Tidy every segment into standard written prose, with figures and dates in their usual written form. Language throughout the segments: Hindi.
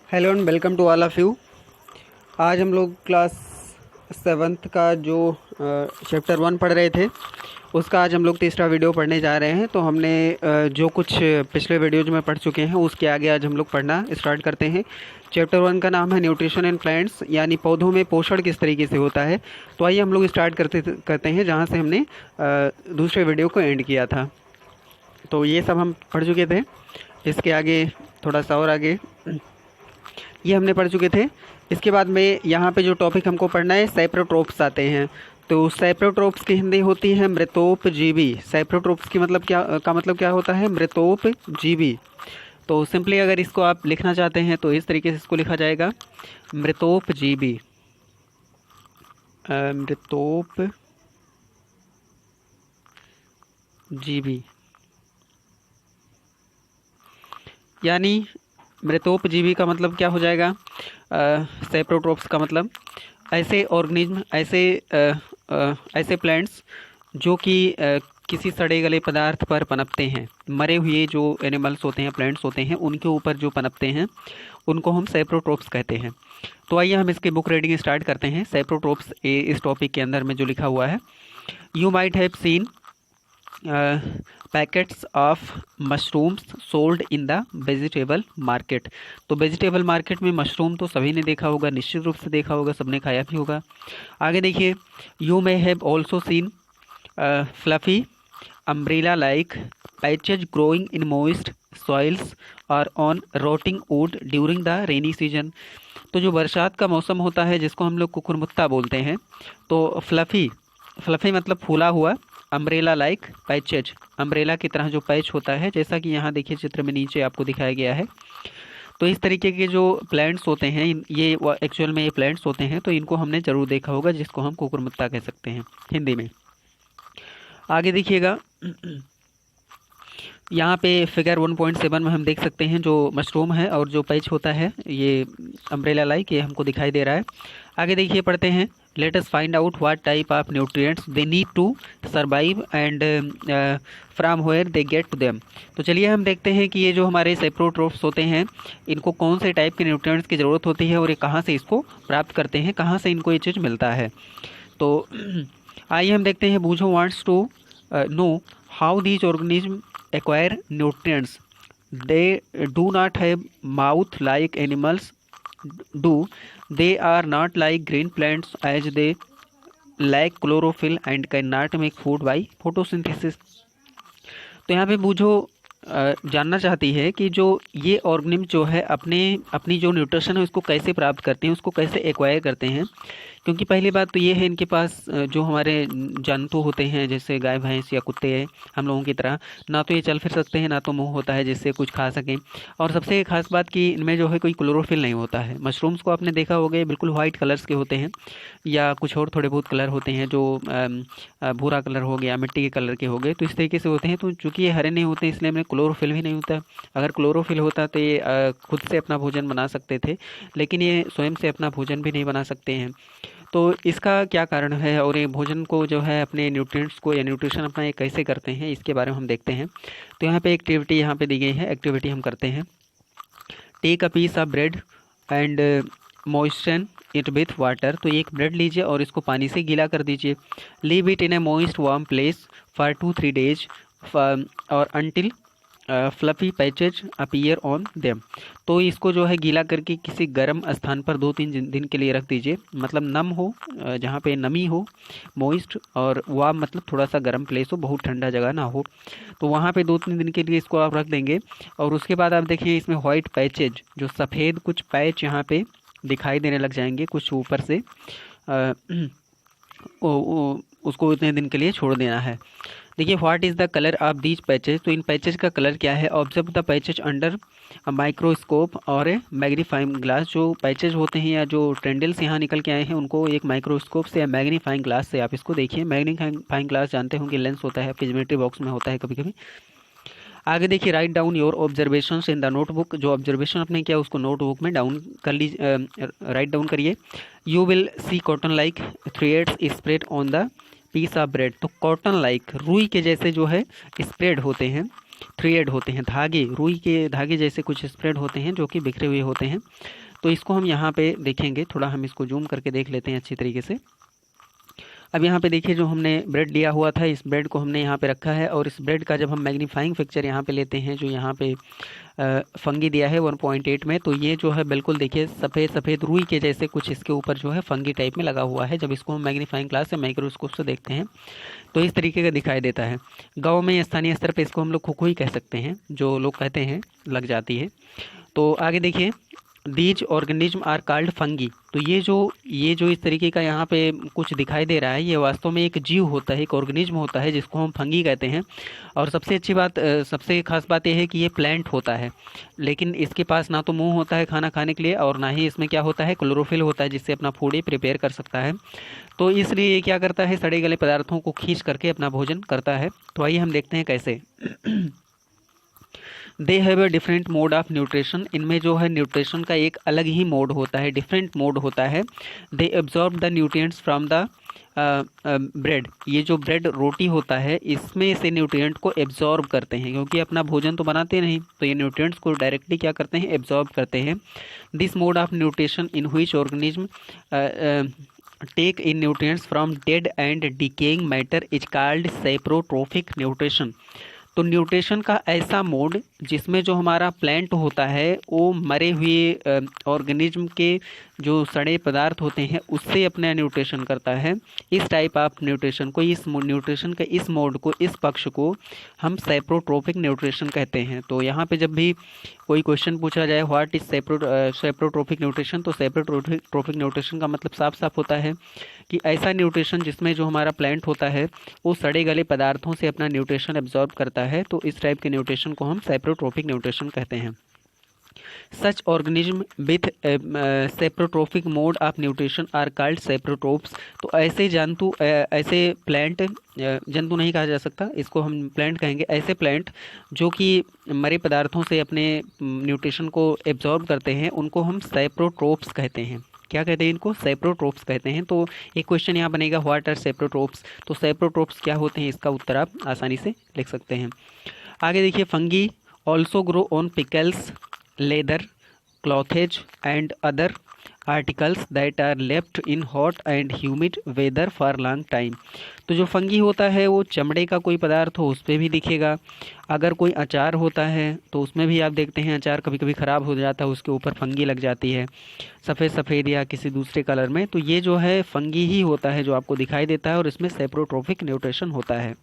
Hello and welcome to all of you. आज हम लोग क्लास 7th का जो चैप्टर 1 पढ़ रहे थे उसका आज हम लोग तीसरा वीडियो पढ़ने जा रहे हैं। तो हमने जो कुछ पिछले वीडियोज में पढ़ चुके हैं उसके आगे आज हम लोग पढ़ना स्टार्ट करते हैं। चैप्टर 1 का नाम है न्यूट्रिशन इन प्लांट्स, यानी पौधों में पोषण किस तरीके से होता है। तो आइए हम लोग स्टार्ट करते हैं जहाँ से हमने दूसरे वीडियो को एंड किया था। तो ये सब हम पढ़ चुके थे। इसके आगे थोड़ा सा और आगे ये हमने पढ़ चुके थे। इसके बाद में यहाँ पे जो टॉपिक हमको पढ़ना है सैप्रोट्रोप्स आते हैं। तो सैप्रोट्रोप्स की हिंदी होती है मृतोपजीवी। सैप्रोट्रोप्स की मतलब क्या होता है? मृतोपजीवी। तो सिंपली अगर इसको आप लिखना चाहते हैं तो इस तरीके से इसको लिखा जाएगा, मृतोपजीवी। मृतोपजीवी यानी मृतोपजीवी का मतलब क्या हो जाएगा? सैप्रोट्रोप्स का मतलब ऐसे ऑर्गेनिज्म, ऐसे प्लांट्स जो कि किसी सड़े गले पदार्थ पर पनपते हैं। मरे हुए जो एनिमल्स होते हैं, प्लांट्स होते हैं, उनके ऊपर जो पनपते हैं उनको हम सैप्रोट्रोप्स कहते हैं। तो आइए हम इसकी बुक रीडिंग स्टार्ट करते हैं। सैप्रोट्रोप्स इस टॉपिक के अंदर में जो लिखा हुआ है, you might have seen packets of mushrooms sold in the vegetable market. तो वेजिटेबल मार्केट में मशरूम तो सभी ने देखा होगा, निश्चित रूप से देखा होगा, सबने खाया भी होगा। आगे देखिए, you may have also seen fluffy umbrella like patches growing in moist soils और on rotting wood during the rainy season. तो जो बरसात का मौसम होता है जिसको हम लोग कुकुरमुत्ता बोलते हैं, तो फ्लफी मतलब फूला हुआ, अम्ब्रेला लाइक पैचेज, अम्ब्रेला की तरह जो पैच होता है, जैसा कि यहाँ देखिए चित्र में नीचे आपको दिखाया गया है। तो इस तरीके के जो प्लांट्स होते हैं, ये एक्चुअल में ये प्लांट्स होते हैं, तो इनको हमने ज़रूर देखा होगा, जिसको हम कुकुरमुत्ता कह सकते हैं हिंदी में। आगे देखिएगा, यहाँ पे फिगर 1.7 में हम देख सकते हैं जो मशरूम है और जो पैच होता है, ये अम्ब्रेला लाइक, ये हमको दिखाई दे रहा है। आगे देखिए, पढ़ते हैं, let us find out what type of nutrients they need to survive and from where they get them. तो चलिए हम देखते हैं कि ये जो हमारे सैप्रोट्रोप्स होते हैं, इनको कौन से टाइप के न्यूट्रिएंट्स की ज़रूरत होती है और ये कहाँ से इसको प्राप्त करते हैं, कहाँ से इनको ये चीज़ मिलता है। तो आइए हम देखते हैं, Boojho wants to know how these organism acquire nutrients. They do not have mouth like animals do. They are not like green plants as they lack chlorophyll and cannot make food by photosynthesis. तो यहाँ पे बूझो जानना चाहती है कि जो ये ऑर्गेनिज्म जो है अपनी जो न्यूट्रिशन है उसको कैसे प्राप्त करते हैं, उसको कैसे एक्वायर करते हैं। क्योंकि पहली बात तो ये है, इनके पास जो हमारे जंतु होते हैं जैसे गाय भैंस या कुत्ते हैं हम लोगों की तरह, ना तो ये चल फिर सकते हैं, ना तो मुंह होता है जिससे कुछ खा सकें। और सबसे खास बात कि इनमें जो है कोई क्लोरोफिल नहीं होता है। मशरूम्स को आपने देखा होगा, ये बिल्कुल वाइट कलर्स के होते हैं या कुछ और थोड़े बहुत कलर होते हैं, जो भूरा कलर हो गया, मिट्टी के कलर के हो गए, तो इस तरीके से होते हैं। तो चूँकि ये हरे नहीं होते इसलिए इनमें क्लोरोफिल भी नहीं होता। अगर क्लोरोफिल होता तो ये खुद से अपना भोजन बना सकते थे, लेकिन ये स्वयं से अपना भोजन भी नहीं बना सकते हैं। तो इसका क्या कारण है और ये भोजन को जो है अपने न्यूट्रिएंट्स को या न्यूट्रिशन अपना ये कैसे करते हैं, इसके बारे में हम देखते हैं। तो यहाँ पे एक्टिविटी यहाँ पे दी गई है, एक्टिविटी हम करते हैं। Take a piece of bread and moisture it with water. तो एक ब्रेड लीजिए और इसको पानी से गीला कर दीजिए। Leave it in a moist warm place for 2-3 days और until fluffy patches appear on them. तो इसको जो है गीला करके किसी गर्म स्थान पर 2-3 दिन के लिए रख दीजिए। मतलब नम हो, जहाँ पे नमी हो, मोइस्ट, और वार्म मतलब थोड़ा सा गर्म प्लेस हो, बहुत ठंडा जगह ना हो। तो वहाँ पे 2-3 दिन के लिए इसको आप रख देंगे। और उसके बाद आप देखिए इसमें वाइट पैचेज, जो सफ़ेद कुछ पैच यहाँ पे दिखाई देने लग जाएंगे कुछ ऊपर से, उसको इतने दिन के लिए छोड़ देना है। देखिए, what is the colour of these patches. तो इन पैचेज का कलर क्या है? Observe the patches under microscope और ए मैग्नीफाइंग ग्लास। जो पैचेज होते हैं या जो टेंडल्स यहाँ निकल के आए हैं, उनको एक माइक्रोस्कोप से या मैग्नीफाइंग ग्लास से आप इसको देखिए। मैग्नीफाइंग ग्लास जानते होंगे लेंस होता है, ज्योमेट्री बॉक्स में होता है कभी कभी। आगे देखिए, write down your observations in the notebook. जो ऑब्जर्वेशन आपने किया उसको नोटबुक में डाउन कर लीजिए, राइट डाउन करिए। You will see cotton like threads spread on the piece of bread. तो कॉटन लाइक, रुई के जैसे जो है स्प्रेड होते हैं थ्रेड होते हैं, धागे, रुई के धागे जैसे कुछ स्प्रेड होते हैं जो कि बिखरे हुए होते हैं। तो इसको हम यहाँ पे देखेंगे, थोड़ा हम इसको जूम करके देख लेते हैं अच्छी तरीके से। अब यहाँ पे देखिए जो हमने ब्रेड लिया हुआ था, इस ब्रेड को हमने यहाँ पे रखा है, और इस ब्रेड का जब हम मैग्नीफाइंग पिक्चर यहाँ पे लेते हैं, जो यहाँ पे फंगी दिया है 1.8 में, तो ये जो है बिल्कुल देखिए सफ़ेद सफ़ेद रुई के जैसे कुछ इसके ऊपर जो है फंगी टाइप में लगा हुआ है। जब इसको हम मैग्नीफाइंग ग्लास से माइक्रोस्कोप से देखते हैं तो इस तरीके का दिखाई देता है। गाँव में स्थानीय स्तर पर इसको हम लोग खुखुई कह सकते हैं, जो लोग कहते हैं लग जाती है। तो आगे देखिए, these organism are called fungi. तो ये जो इस तरीके का यहाँ पे कुछ दिखाई दे रहा है, ये वास्तव में एक जीव होता है, एक ऑर्गेनिज्म होता है जिसको हम फंगी कहते हैं। और सबसे अच्छी बात, सबसे खास बात यह है कि ये प्लांट होता है, लेकिन इसके पास ना तो मुंह होता है खाना खाने के लिए, और ना ही इसमें क्या होता है, क्लोरोफिल होता है जिससे अपना फूड प्रिपेयर कर सकता है। तो इसलिए ये क्या करता है, सड़े गले पदार्थों को खींच करके अपना भोजन करता है। तो आइए हम देखते हैं कैसे। They have a different mode of nutrition. इनमें जो है न्यूट्रिशन का एक अलग ही मोड होता है, डिफरेंट मोड होता है। They absorb the nutrients from the bread. ये जो ब्रेड रोटी होता है, इसमें से न्यूट्रिएंट को एब्जॉर्ब करते हैं, क्योंकि अपना भोजन तो बनाते नहीं, तो ये न्यूट्रिएंट्स को डायरेक्टली क्या करते हैं, एब्जॉर्ब करते हैं। This mode of nutrition in which organism take in nutrients from dead and decaying matter is called saprotrophic nutrition. तो न्यूट्रिशन का ऐसा मोड जिसमें जो हमारा प्लांट होता है वो मरे हुए ऑर्गेनिज्म के जो सड़े पदार्थ होते हैं उससे अपना न्यूट्रिशन करता है। इस टाइप ऑफ न्यूट्रिशन को, इस न्यूट्रिशन के इस मोड को, इस पक्ष को हम सेप्रोट्रोफिक न्यूट्रिशन कहते हैं। तो यहाँ पे जब भी कोई क्वेश्चन पूछा जाए व्हाट इज सेप्रोट्रोफिक न्यूट्रिशन, तो सेप्रोट्रोफिक न्यूट्रिशन का मतलब साफ साफ होता है कि ऐसा न्यूट्रिशन जिसमें जो हमारा प्लांट होता है वो सड़े गले पदार्थों से अपना न्यूट्रिशन एब्जॉर्ब करता है। तो इस टाइप के न्यूट्रिशन को हम सेप्रोट्रोफिक न्यूट्रिशन कहते हैं। Such organism with saprotrophic mode of nutrition are called saprotrophs. तो ऐसे जंतु, ऐसे प्लांट, जंतु नहीं कहा जा सकता, इसको हम प्लांट कहेंगे, ऐसे प्लांट जो कि मरे पदार्थों से अपने न्यूट्रिशन को एब्जॉर्ब करते हैं उनको हम सेप्रोट्रोप्स कहते हैं। क्या कहते हैं इनको, सेप्रोट्रोप्स कहते हैं। तो एक क्वेश्चन यहाँ बनेगा व्हाट आर सेप्रोट्रोप्स। तो सेप्रोट्रोप्स क्या होते हैं, इसका उत्तर आप आसानी से लिख सकते हैं। आगे देखिए, fungi also grow on pickles, leather, clothes and other articles that are left in hot and humid weather for long time. तो जो फंगी होता है वो चमड़े का कोई पदार्थ हो उस पर भी दिखेगा। अगर कोई अचार होता है तो उसमें भी आप देखते हैं अचार कभी कभी ख़राब हो जाता है, उसके ऊपर फंगी लग जाती है सफ़ेद सफ़ेद या किसी दूसरे कलर में। तो ये जो है फंगी ही होता है जो आपको दिखाई देता है, और इसमें सेप्रोट्रोफिक न्यूट्रिशन होता है।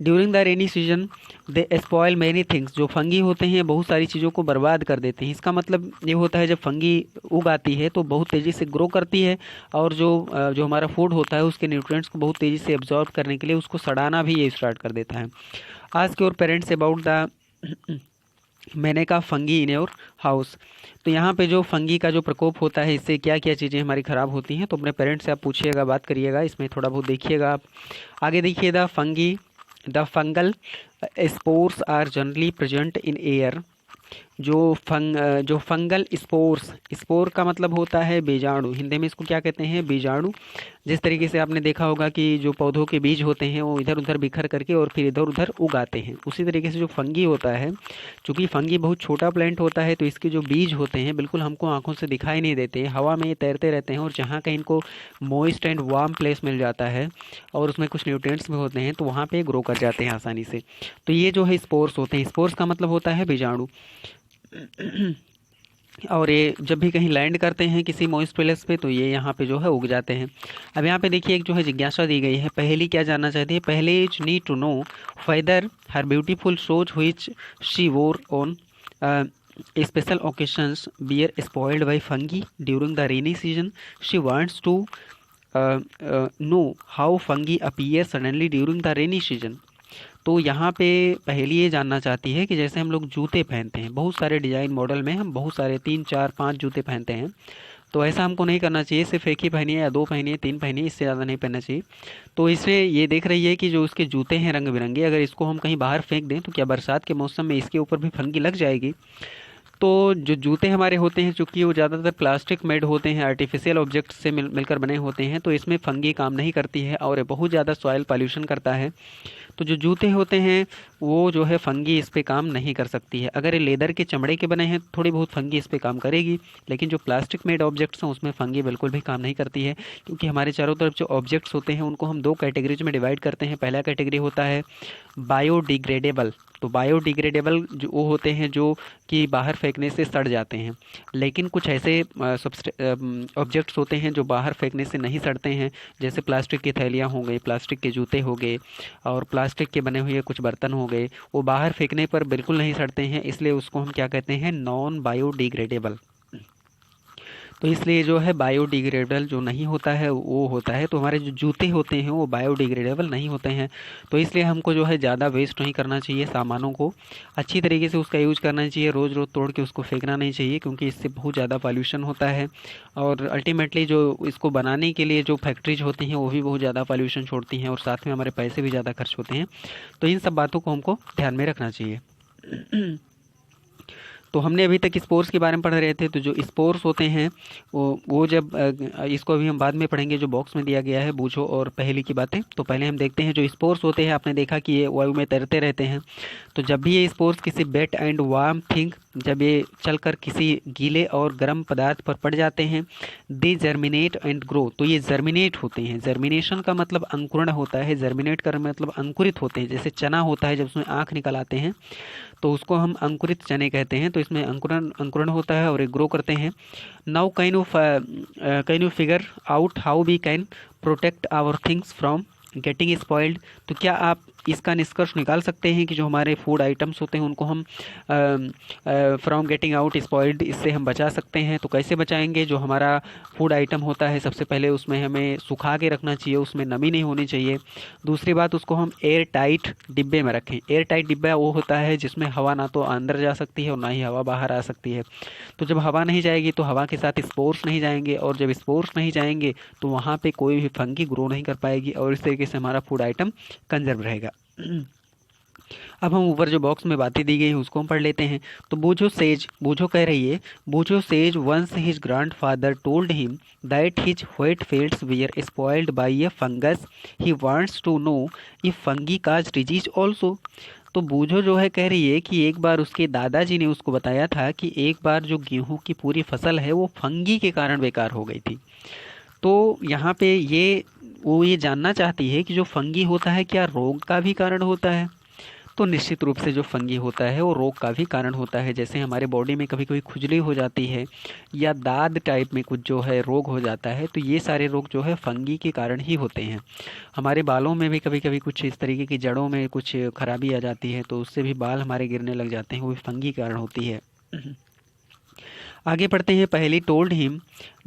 During the rainy season they spoil many things. जो फंगी होते हैं बहुत सारी चीज़ों को बर्बाद कर देते हैं। इसका मतलब ये होता है जब फंगी उग आती है तो बहुत तेज़ी से ग्रो करती है, और जो हमारा फूड होता है उसके न्यूट्रिएंट्स को बहुत तेज़ी से एब्जॉर्ब करने के लिए उसको सड़ाना भी ये स्टार्ट कर देता है। आज के और पेरेंट्स अबाउट द मैंने कहा फंगी इन योर हाउस। तो यहाँ पे जो फंगी का जो प्रकोप होता है इससे क्या क्या चीज़ें हमारी ख़राब होती हैं, तो अपने पेरेंट्स से आप पूछिएगा, बात करिएगा, इसमें थोड़ा बहुत देखिएगा आप। आगे देखिए, the fungal spores are generally present in air. जो फंगल स्पोर्स, स्पोर का मतलब होता है बीजाणु, हिंदी में इसको क्या कहते हैं, बीजाणु। जिस तरीके से आपने देखा होगा कि जो पौधों के बीज होते हैं वो इधर उधर बिखर करके और फिर इधर उधर उगाते हैं, उसी तरीके से जो फंगी होता है, चूँकि फंगी बहुत छोटा प्लांट होता है तो इसके जो बीज होते हैं बिल्कुल हमको आंखों से दिखाई नहीं देते, हवा में ये तैरते रहते हैं, और जहाँ कहीं इनको मॉइस्ट एंड वार्म प्लेस मिल जाता है और उसमें कुछ न्यूट्रिएंट्स भी होते हैं तो वहाँ पे ग्रो कर जाते हैं आसानी से। तो ये जो है स्पोर्स होते हैं, स्पोर्स का मतलब होता है बीजाणु। और ये जब भी कहीं लैंड करते हैं किसी मॉइस्ट प्लेस पे तो ये यहाँ पे जो है उग जाते हैं। अब यहाँ पे देखिए एक जो है जिज्ञासा दी गई है, पहली क्या जानना चाहती है, Paheli is need to know whether her beautiful शोज which she wore on special occasions were spoiled by fungi during the rainy season. She wants to know how fungi appear suddenly during the rainy season. तो यहाँ पे पहली ये जानना चाहती है कि जैसे हम लोग जूते पहनते हैं, बहुत सारे डिज़ाइन मॉडल में हम बहुत सारे 3 4 5 जूते पहनते हैं, तो ऐसा हमको नहीं करना चाहिए, सिर्फ एक ही पहनिए या 2 पहनिए 3 पहनिए, इससे ज़्यादा नहीं पहनना चाहिए। तो इसमें ये देख रही है कि जो उसके जूते हैं रंग बिरंगे, अगर इसको हम कहीं बाहर फेंक दें तो क्या बरसात के मौसम में इसके ऊपर भी फंगी लग जाएगी। तो जो जूते हमारे होते हैं चूँकि वो ज़्यादातर प्लास्टिक मेड होते हैं, आर्टिफिशियल ऑब्जेक्ट से मिलकर बने होते हैं, तो इसमें फंगी काम नहीं करती है और बहुत ज़्यादा सॉइल पॉल्यूशन करता है। तो जो जूते होते हैं वो जो है फंगी इस पे काम नहीं कर सकती है। अगर ये लेदर के चमड़े के बने हैं थोड़ी बहुत फंगी इस पे काम करेगी, लेकिन जो प्लास्टिक मेड ऑब्जेक्ट्स हैं उसमें फंगी बिल्कुल भी काम नहीं करती है, क्योंकि हमारे चारों तरफ जो ऑब्जेक्ट्स होते हैं उनको हम दो कैटेगरीज में डिवाइड करते हैं। पहला कैटेगरी होता है बायोडिग्रेडेबल। तो बायोडिग्रेडेबल जो वो होते हैं जो कि बाहर फेंकने से सड़ जाते हैं, लेकिन कुछ ऐसे ऑब्जेक्ट्स होते हैं जो बाहर फेंकने से नहीं सड़ते हैं, जैसे प्लास्टिक की थैलियाँ हो गई, प्लास्टिक के जूते हो गए और प्लास्टिक के बने हुए कुछ बर्तन हो गए। वो बाहर फेंकने पर बिल्कुल नहीं सड़ते हैं, इसलिए उसको हम क्या कहते हैं, नॉन बायोडिग्रेडेबल। तो इसलिए जो है बायोडिग्रेडेबल जो नहीं होता है वो होता है। तो हमारे जो जूते होते हैं वो बायोडिग्रेडेबल नहीं होते हैं, तो इसलिए हमको जो है ज़्यादा वेस्ट नहीं करना चाहिए सामानों को, अच्छी तरीके से उसका यूज़ करना चाहिए, रोज़ रोज़ तोड़ के उसको फेंकना नहीं चाहिए, क्योंकि इससे बहुत ज़्यादा पॉल्यूशन होता है। और अल्टीमेटली जो इसको बनाने के लिए जो फैक्ट्रीज होती हैं वो भी बहुत ज़्यादा पॉल्यूशन छोड़ती हैं और साथ में हमारे पैसे भी ज़्यादा खर्च होते हैं। तो इन सब बातों को हमको ध्यान में रखना चाहिए। तो हमने अभी तक स्पोर्स के बारे में पढ़ रहे थे। तो जो स्पोर्स होते हैं वो जब इसको अभी हम बाद में पढ़ेंगे, जो बॉक्स में दिया गया है बूझो और पहेली की बातें। तो पहले हम देखते हैं जो स्पोर्स होते हैं, आपने देखा कि ये वायु में तैरते रहते हैं। तो जब भी ये स्पोर्स किसी वेट एंड वार्म थिंग, जब ये चलकर किसी गीले और गर्म पदार्थ पर पड़ जाते हैं, दे जर्मिनेट एंड ग्रो। तो ये जर्मिनेट होते हैं। जर्मिनेशन का मतलब अंकुरण होता है, जर्मिनेट का मतलब अंकुरित होते हैं। जैसे चना होता है, जब उसमें आँख निकल आते हैं तो उसको हम अंकुरित चने कहते हैं। तो इसमें अंकुरण होता है और ये ग्रो करते हैं। Now can you figure out how we can protect our things from getting spoiled. तो क्या आप इसका निष्कर्ष निकाल सकते हैं कि जो हमारे फूड आइटम्स होते हैं उनको हम फ्रॉम गेटिंग आउट स्पॉइल्ड, इससे हम बचा सकते हैं। तो कैसे बचाएंगे? जो हमारा फूड आइटम होता है सबसे पहले उसमें हमें सुखा के रखना चाहिए, उसमें नमी नहीं होनी चाहिए। दूसरी बात, उसको हम एयर टाइट डिब्बे में रखें। एयर टाइट डिब्बा वो होता है जिसमें हवा ना तो अंदर जा सकती है और ना ही हवा बाहर आ सकती है। तो जब हवा नहीं जाएगी तो हवा के साथ स्पोर्स नहीं जाएंगे, और जब स्पोर्स नहीं जाएंगे तो वहाँ पे कोई भी फंगी ग्रो नहीं कर पाएगी, और इस तरीके से हमारा फूड आइटम कंजर्व रहेगा। अब हम ऊपर जो बॉक्स में बातें दी गई हैं उसको हम पढ़ लेते हैं। तो बूझो कह रही है, Boojho says once his grandfather told him that his wheat fields were spoiled by a fungus. He wants to know if fungi cause disease also. तो बूझो जो है कह रही है कि एक बार उसके दादाजी ने उसको बताया था कि एक बार जो गेहूं की पूरी फसल है वो फंगी के कारण बेकार हो गई थी। तो यहाँ पे वो ये जानना चाहती है कि जो फंगी होता है क्या रोग का भी कारण होता है। तो निश्चित रूप से जो फंगी होता है वो रोग का भी कारण होता है। जैसे हमारे बॉडी में कभी कभी खुजली हो जाती है या दाद टाइप में कुछ जो है रोग हो जाता है, तो ये सारे रोग जो है फंगी के कारण ही होते हैं। हमारे बालों में भी कभी कभी कुछ इस तरीके की जड़ों में कुछ खराबी आ जाती है, तो उससे भी बाल हमारे गिरने लग जाते हैं, वो भी फंगी के कारण होती है। आगे पढ़ते हैं। Paheli told him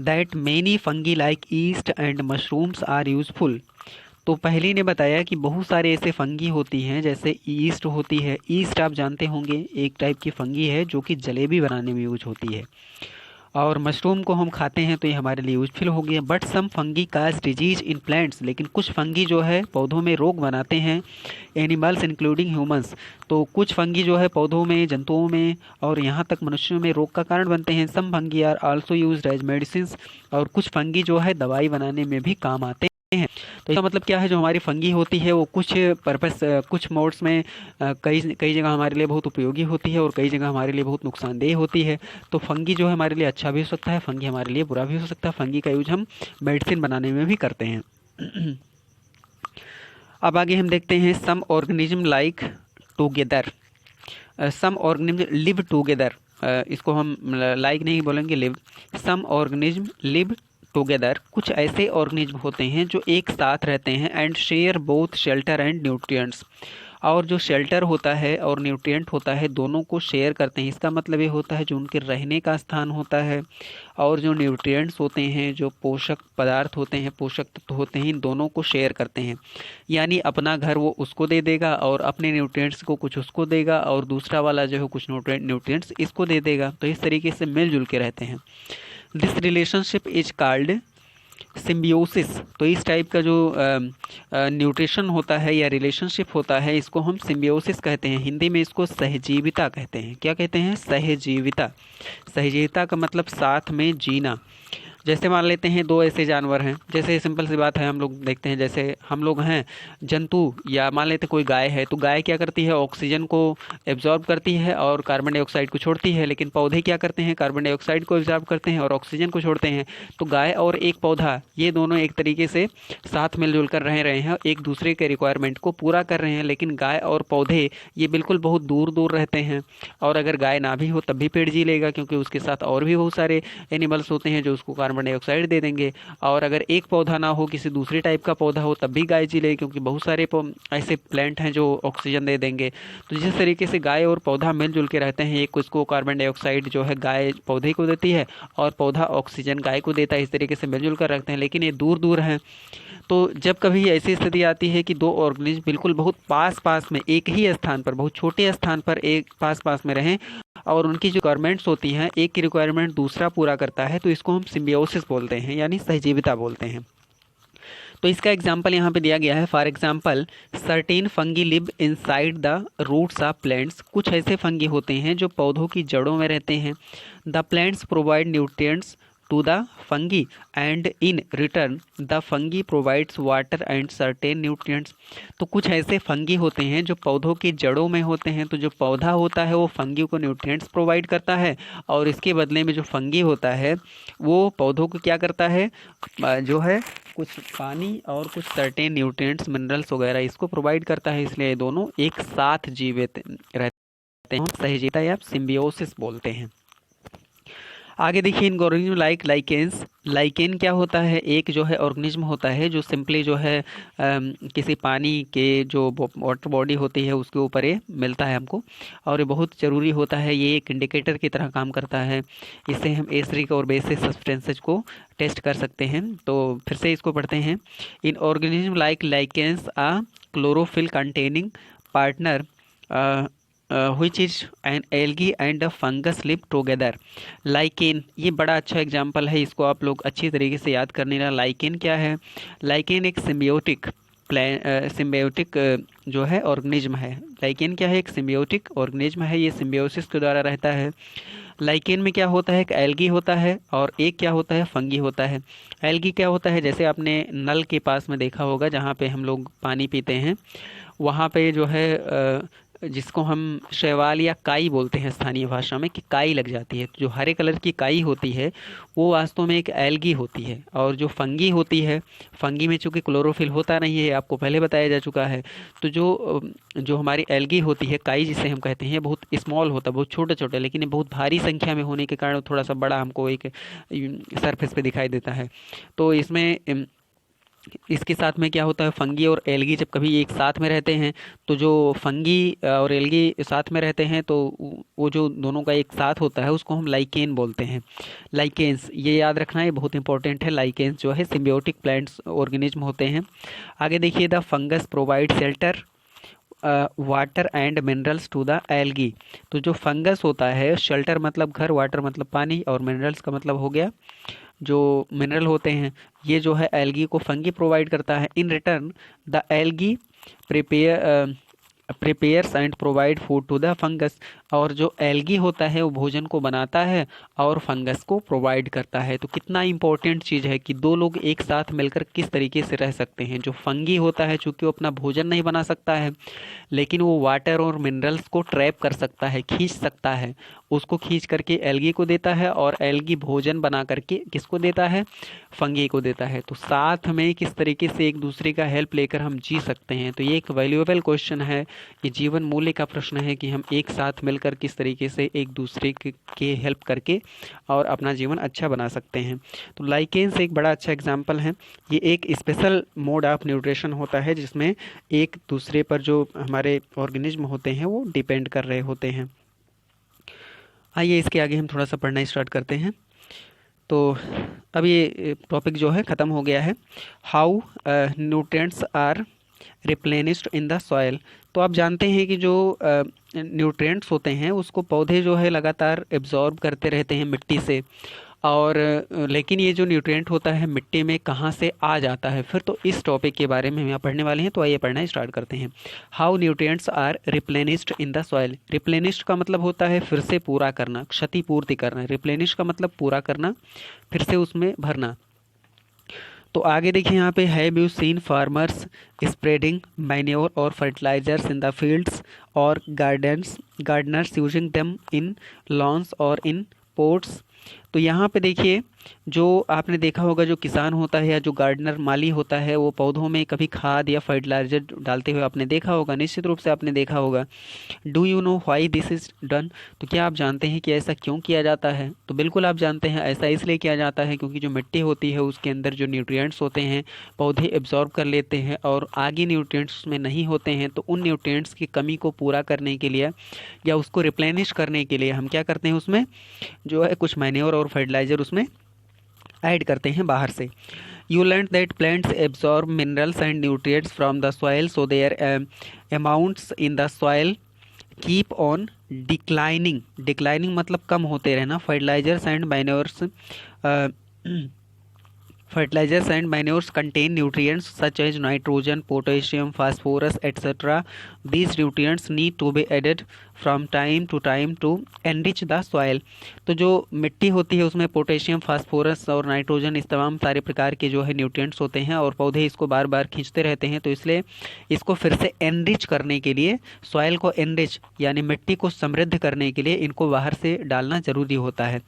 that many fungi like yeast and mushrooms are useful. तो पहली ने बताया कि बहुत सारे ऐसे फंगी होती हैं, जैसे ईस्ट होती है। ईस्ट आप जानते होंगे एक टाइप की फंगी है जो कि जलेबी बनाने में यूज होती है, और मशरूम को हम खाते हैं तो ये हमारे लिए यूजफुल हो गया। But some fungi cause disease in plants, लेकिन कुछ फंगी जो है पौधों में रोग बनाते हैं। एनिमल्स इंक्लूडिंग ह्यूमंस, तो कुछ फंगी जो है पौधों में, जंतुओं में और यहाँ तक मनुष्यों में रोग का कारण बनते हैं। Some fungi are also used as medicine, और कुछ फंगी जो है दवाई बनाने में भी काम आते हैं। तो इसका मतलब क्या है, जो हमारी फंगी होती है वो कुछ पर्पस, कुछ मोड्स में कई कई जगह हमारे लिए बहुत उपयोगी होती है और कई जगह हमारे लिए बहुत नुकसानदेह होती है। तो फंगी जो है हमारे लिए अच्छा भी हो सकता है, फंगी हमारे लिए बुरा भी हो सकता है। फंगी का यूज हम मेडिसिन बनाने में भी करते हैं। अब आगे हम देखते हैं some organism like together. Some organism live together, इसको हम लाइक नहीं बोलेंगे, live. Some organism live together, कुछ ऐसे ऑर्गेनिज्म होते हैं जो एक साथ रहते हैं। And share both shelter and nutrients, और जो शेल्टर होता है और न्यूट्रिएंट होता है दोनों को शेयर करते हैं। इसका मतलब ये होता है जो उनके रहने का स्थान होता है और जो न्यूट्रिएंट्स होते हैं, जो पोषक पदार्थ होते हैं, पोषक तत्व होते हैं, इन दोनों को शेयर करते हैं। यानी अपना घर वो उसको दे देगा और अपने न्यूट्रिएंट्स को कुछ उसको देगा, और दूसरा वाला जो है कुछ न्यूट्रिएंट्स इसको दे देगा। तो इस तरीके से मिलजुल के रहते हैं। This relationship is called symbiosis. तो इस टाइप का जो न्यूट्रिशन होता है या रिलेशनशिप होता है, इसको हम सिम्बियोसिस कहते हैं। हिंदी में इसको सहजीविता कहते हैं। क्या कहते हैं? सहजीविता। सहजीविता का मतलब साथ में जीना। जैसे मान लेते हैं दो ऐसे जानवर हैं, जैसे सिंपल सी बात है, हम लोग देखते हैं जैसे हम लोग हैं जंतु, या मान लेते हैं कोई गाय है, तो गाय क्या करती है, ऑक्सीजन को एब्जॉर्ब करती है और कार्बन डाइऑक्साइड को छोड़ती है। लेकिन पौधे क्या करते हैं, कार्बन डाइऑक्साइड को एब्जॉर्ब करते हैं और ऑक्सीजन को छोड़ते हैं। तो गाय और एक पौधा, ये दोनों एक तरीके से साथ मिलजुल कर रहे हैं, एक दूसरे के रिक्वायरमेंट को पूरा कर रहे हैं। लेकिन गाय और पौधे ये बिल्कुल बहुत दूर दूर रहते हैं, और अगर गाय ना भी हो तब भी पेड़ जी लेगा, क्योंकि उसके साथ और भी बहुत सारे एनिमल्स होते हैं जो उसको कार्बन डाइऑक्साइड दे देंगे। और अगर एक पौधा ना हो, किसी दूसरे टाइप का पौधा हो, तब भी गाय जी लेगी, क्योंकि बहुत सारे ऐसे प्लांट हैं जो ऑक्सीजन दे देंगे। तो जिस तरीके से गाय और पौधा मिलजुल के रहते हैं, एक उसको कार्बन डाइऑक्साइड जो है गाय पौधे को देती है और पौधा ऑक्सीजन गाय को देता है, इस तरीके से मिलजुल कर रखते हैं। लेकिन ये दूर दूर हैं। तो जब कभी ऐसी स्थिति आती है कि दो ऑर्गेनिज्म बिल्कुल बहुत पास पास में, एक ही स्थान पर, बहुत छोटे स्थान पर एक पास पास में रहें, और उनकी जो रिक्वायरमेंट्स होती हैं, एक की रिक्वायरमेंट दूसरा पूरा करता है, तो इसको हम सिम्बियोसिस बोलते हैं, यानी सहजीविता बोलते हैं। तो इसका एग्जाम्पल यहाँ पे दिया गया है। For example, certain fungi live inside the roots of plants. कुछ ऐसे फंगी होते हैं जो पौधों की जड़ों में रहते हैं। The plants provide nutrients to the fungi and in return the fungi provides water and certain nutrients। तो कुछ ऐसे फंगी होते हैं जो पौधों की जड़ों में होते हैं, तो जो पौधा होता है वो फंगी को न्यूट्रिएंट्स प्रोवाइड करता है, और इसके बदले में जो फंगी होता है वो पौधों को क्या करता है, जो है कुछ पानी और कुछ सर्टेन न्यूट्रिएंट्स, मिनरल्स वगैरह इसको प्रोवाइड करता है। इसलिए दोनों एक साथ जीवित रहते हैं, सहजीविता या सिम्बियोसिस बोलते हैं। आगे देखिए, इन ऑर्गेनिज्म लाइक लाइकेन्स। लाइकेन क्या होता है, एक जो है ऑर्गेनिज्म होता है जो सिंपली जो है किसी पानी के जो वाटर बॉडी होती है उसके ऊपर ये मिलता है हमको, और ये बहुत ज़रूरी होता है। ये एक इंडिकेटर की तरह काम करता है, इससे हम एसिडिक और बेसिक सब्सटेंसेज को टेस्ट कर सकते हैं। तो फिर से इसको पढ़ते हैं। In organism like lichens a chlorophyll containing partner which is an algae and a fungus live together। Lichen ये बड़ा अच्छा एग्जाम्पल है, इसको आप लोग अच्छी तरीके से याद करने लगा। लाइकेन क्या है, लाइकेन एक सिम्बियोटिक जो है ऑर्गेनिज्म है। लाइकेन क्या है, एक सिम्बियोटिक ऑर्गेनिज्म है, ये सिम्बियोसिस के द्वारा रहता है। लाइकेन में क्या होता है, एक एल्गी होता है और एक क्या होता है, फंगी होता है। एल्गी क्या होता है, जैसे आपने नल के पास में देखा होगा जहाँ पे हम लोग पानी पीते हैं, वहाँ पे जो है जिसको हम शैवाल या काई बोलते हैं स्थानीय भाषा में, कि काई लग जाती है। जो हरे कलर की काई होती है वो वास्तव में एक एल्गी होती है। और जो फंगी होती है, फंगी में चूँकि क्लोरोफिल होता नहीं है, आपको पहले बताया जा चुका है। तो जो हमारी एल्गी होती है, काई जिसे हम कहते हैं, बहुत स्मॉल होता है, बहुत छोटे छोटे, लेकिन ये बहुत भारी संख्या में होने के कारण थोड़ा सा बड़ा हमको एक सरफेस पे दिखाई देता है। तो इसमें इसके साथ में क्या होता है, फंगी और एल्गी जब कभी एक साथ में रहते हैं, तो जो फंगी और एल्गी साथ में रहते हैं, तो वो जो दोनों का एक साथ होता है उसको हम लाइकेन बोलते हैं। लाइकेन्स ये याद रखना, ये बहुत इंपॉर्टेंट है। लाइकेन्स जो है सिम्बियोटिक प्लांट्स ऑर्गेनिज्म होते हैं। आगे देखिए, the fungus provide shelter water and minerals to the algae. तो जो फंगस होता है, शेल्टर मतलब घर, वाटर मतलब पानी, और मिनरल्स का मतलब हो गया जो मिनरल होते हैं, ये जो है एल्गी को फंगी प्रोवाइड करता है। In return the algae prepares and provide food to the fungus. और जो एल्गी होता है वो भोजन को बनाता है और फंगस को प्रोवाइड करता है। तो कितना इंपॉर्टेंट चीज़ है कि दो लोग एक साथ मिलकर किस तरीके से रह सकते हैं। जो फंगी होता है, चूँकि वो अपना भोजन नहीं बना सकता है, लेकिन वो वाटर और मिनरल्स को ट्रैप कर सकता है, खींच सकता है, उसको खींच करके एल्गी को देता है, और एल्गी भोजन बना करके किसको देता है, फंगी को देता है। तो साथ में किस तरीके से एक दूसरे का हेल्प लेकर हम जी सकते हैं। तो ये एक वैल्यूएबल क्वेश्चन है, ये जीवन मूल्य का प्रश्न है कि हम एक साथ मिलकर किस तरीके से एक दूसरे के हेल्प करके और अपना जीवन अच्छा बना सकते हैं। तो लाइकेन्स एक बड़ा अच्छा एग्जाम्पल है। ये एक स्पेशल मोड ऑफ न्यूट्रिशन होता है जिसमें एक दूसरे पर जो हमारे ऑर्गेनिज्म होते हैं वो डिपेंड कर रहे होते हैं। आइए इसके आगे हम थोड़ा सा पढ़ना स्टार्ट करते हैं। तो अब ये टॉपिक जो है ख़त्म हो गया है। How nutrients are replenished in the soil. तो आप जानते हैं कि जो न्यूट्रिएंट्स होते हैं उसको पौधे जो है लगातार एब्जॉर्ब करते रहते हैं मिट्टी से, और लेकिन ये जो न्यूट्रिएंट होता है मिट्टी में कहाँ से आ जाता है फिर, तो इस टॉपिक के बारे में हम यहाँ पढ़ने वाले हैं। तो आइए पढ़ना स्टार्ट करते हैं। How nutrients are replenished in the soil. Replenished का मतलब होता है फिर से पूरा करना, क्षतिपूर्ति करना। रिप्लेनिश का मतलब पूरा करना, फिर से उसमें भरना। तो आगे देखिए यहाँ पे, have you seen farmers spreading manure और फर्टिलाइजर्स इन द फील्ड्स और gardeners using them in lawns और इन पोट्स। तो यहाँ पे देखिए, जो आपने देखा होगा जो किसान होता है या जो गार्डनर माली होता है वो पौधों में कभी खाद या फर्टिलाइजर डालते हुए आपने देखा होगा, निश्चित रूप से आपने देखा होगा। Do you know why this is done. तो क्या आप जानते हैं कि ऐसा क्यों किया जाता है। तो बिल्कुल आप जानते हैं, ऐसा इसलिए किया जाता है क्योंकि जो मिट्टी होती है उसके अंदर जो न्यूट्रिएंट्स होते हैं पौधे एब्जॉर्ब कर लेते हैं, और आगे न्यूट्रिएंट्स उसमें नहीं होते हैं। तो उन न्यूट्रिएंट्स की कमी को पूरा करने के लिए या उसको रिप्लेनिश करने के लिए हम क्या करते हैं, उसमें जो है कुछ मैन्योर और फर्टिलाइजर उसमें ऐड करते हैं बाहर से। You learned that plants absorb minerals and nutrients from the soil, so their amounts in the soil keep on declining. Declining मतलब कम होते रहना। Fertilizers and manures contain nutrients such as nitrogen, potassium, phosphorus, etc. These nutrients need to be added from time to time to enrich the soil. तो जो मिट्टी होती है उसमें पोटेशियम, फास्फोरस और नाइट्रोजन, इस तमाम सारे प्रकार के जो है न्यूट्रिएंट्स होते हैं, और पौधे इसको बार बार खींचते रहते हैं। तो इसलिए इसको फिर से एनरिच करने के लिए, सॉइल को एनरिच यानी मिट्टी को समृद्ध करने के लिए इनको बाहर से डालना जरूरी होता है।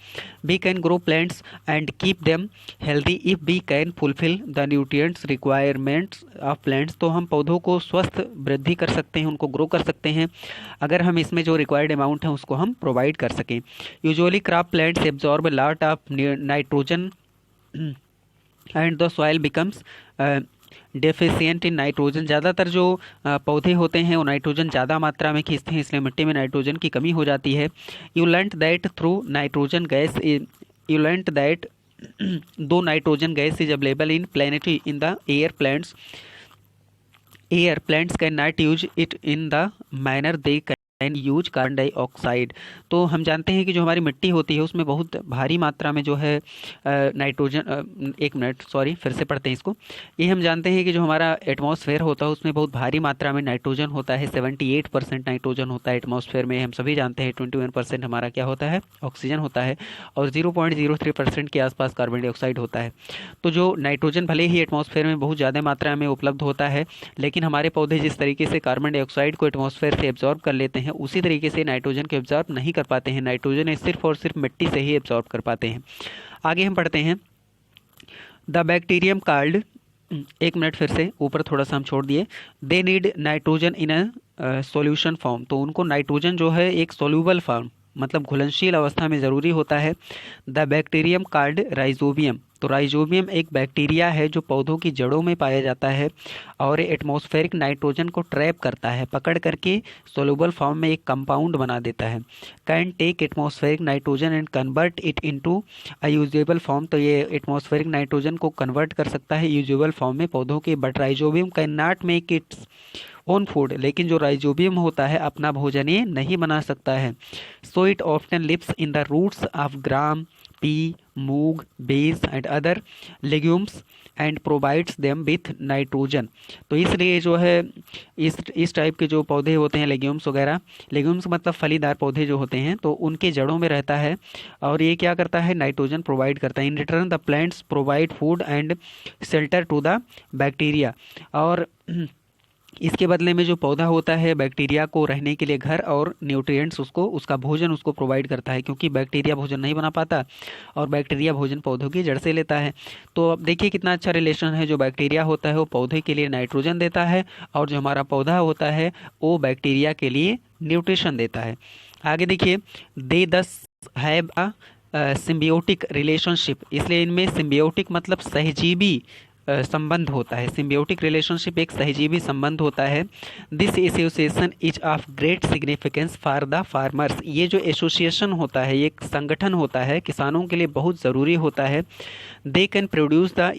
We can grow plants and keep them healthy if we can fulfil the nutrients requirements of plants. तो हम पौधों को स्वस्थ वृद्धि कर सकते हैं, उनको ग्रो कर सकते हैं अगर हम इसमें जो रिक्वायर्ड अमाउंट है उसको हम प्रोवाइड कर सकें। Usually crop plants absorb lot of nitrogen and the soil becomes deficient in nitrogen. ज़्यादातर जो पौधे होते हैं वो नाइट्रोजन ज़्यादा मात्रा में खींचते हैं, इसलिए मिट्टी में नाइट्रोजन की कमी हो जाती है। You learned that through nitrogen gas you learned that though nitrogen gas is available in plenty in the air plants can not use it in the manner they can use carbon dioxide. तो हम जानते हैं कि जो हमारी मिट्टी होती है उसमें बहुत भारी मात्रा में जो है नाइट्रोजन, एक मिनट सॉरी फिर से पढ़ते हैं इसको। ये हम जानते हैं कि जो हमारा एटमॉस्फेयर होता है उसमें बहुत भारी मात्रा में नाइट्रोजन होता है। 78% नाइट्रोजन होता है एटमॉस्फेयर में, हम सभी जानते हैं। 21% हमारा क्या होता है, ऑक्सीजन होता है, और 0.03% के आसपास कार्बन डाइऑक्साइड होता है। तो जो नाइट्रोजन भले ही एटमॉस्फेयर में बहुत ज़्यादा मात्रा में उपलब्ध होता है, लेकिन हमारे पौधे जिस तरीके से कार्बन डाइऑक्साइड को एटमॉस्फेयर से एब्जॉर्ब कर लेते हैं उसी तरीके से नाइट्रोजन को एब्जॉर्ब नहीं कर पाते हैं। नाइट्रोजन सिर्फ और सिर्फ मिट्टी से ही एब्जॉर्ब कर पाते हैं। आगे हम पढ़ते हैं, द बैक्टीरियम कॉल्ड, एक मिनट फिर से ऊपर थोड़ा सा हम छोड़ दिए, they need nitrogen in a solution form. तो उनको नाइट्रोजन जो है एक सोल्यूबल फॉर्म मतलब घुलनशील अवस्था में ज़रूरी होता है। The bacterium called rhizobium. तो राइजोबियम एक बैक्टीरिया है जो पौधों की जड़ों में पाया जाता है और एटमॉस्फेरिक नाइट्रोजन को ट्रैप करता है, पकड़ करके सोल्यूबल फॉर्म में एक कंपाउंड बना देता है। Can take atmospheric nitrogen and convert it into a usable form. तो ये एटमॉस्फेरिक नाइट्रोजन को कन्वर्ट कर सकता है यूजेबल फॉर्म में पौधों के। But rhizobium can not make its own food. लेकिन जो राइजोबियम होता है अपना भोजन ये नहीं बना सकता है। So it often lives in the roots of gram, pea, moong, beans and other legumes and provides them with nitrogen. तो इसलिए जो है इस टाइप के जो पौधे होते हैं लेग्यूम्स वगैरह, लेग्यूम्स मतलब फलीदार पौधे जो होते हैं, तो उनके जड़ों में रहता है और ये क्या करता है, नाइट्रोजन प्रोवाइड करता है। In return the plants provide food and shelter to the bacteria. और इसके बदले में जो पौधा होता है बैक्टीरिया को रहने के लिए घर और न्यूट्रिएंट्स उसको, उसका भोजन उसको प्रोवाइड करता है, क्योंकि बैक्टीरिया भोजन नहीं बना पाता और बैक्टीरिया भोजन पौधों की जड़ से लेता है। तो अब देखिए कितना अच्छा रिलेशन है। जो बैक्टीरिया होता है वो पौधे के लिए नाइट्रोजन देता है और जो हमारा पौधा होता है वो बैक्टीरिया के लिए न्यूट्रिशन देता है। आगे देखिए, दे दस हैव अ सिम्बियोटिक रिलेशनशिप। इसलिए इनमें सिम्बियोटिक मतलब सहजीवी संबंध होता है। सिम्बियोटिक रिलेशनशिप एक सहजीवी संबंध होता है। This association is of great significance for the farmers. ये जो एसोसिएशन होता है, ये एक संगठन होता है, किसानों के लिए बहुत ज़रूरी होता है। They can produce the